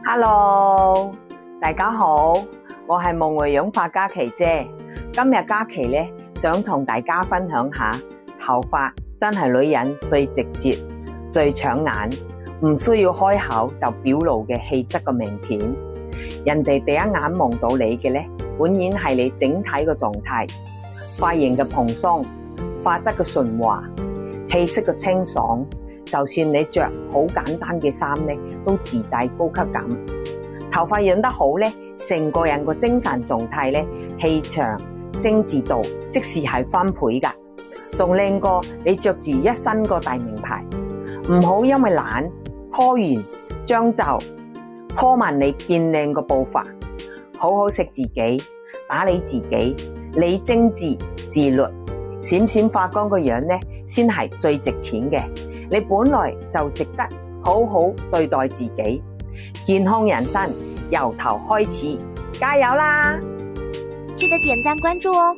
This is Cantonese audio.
Hello，大家好，我係夢回養髮嘉琪姐。今日嘉琪咧想同大家分享下，頭髮真係女人最直接、最搶眼，唔需要開口就表露嘅氣質嘅名片。人哋第一眼望到你嘅咧，本然係你整體嘅狀態、髮型嘅蓬鬆、髮質嘅順滑、氣息嘅清爽。就算你着好簡單嘅衫咧，都自帶高級感。頭髮養得好咧，成個人個精神狀態咧、氣場、精緻度，即時係翻倍噶，仲靚過你着住一身個大名牌。唔好因為懶拖延將就，拖慢你變靚個步伐。好好食自己，打理自己，你精緻自律，閃閃發光個樣咧，先係最值錢嘅。你本來就值得好好對待自己，健康人生由頭開始，加油啦！記得點讚關注哦。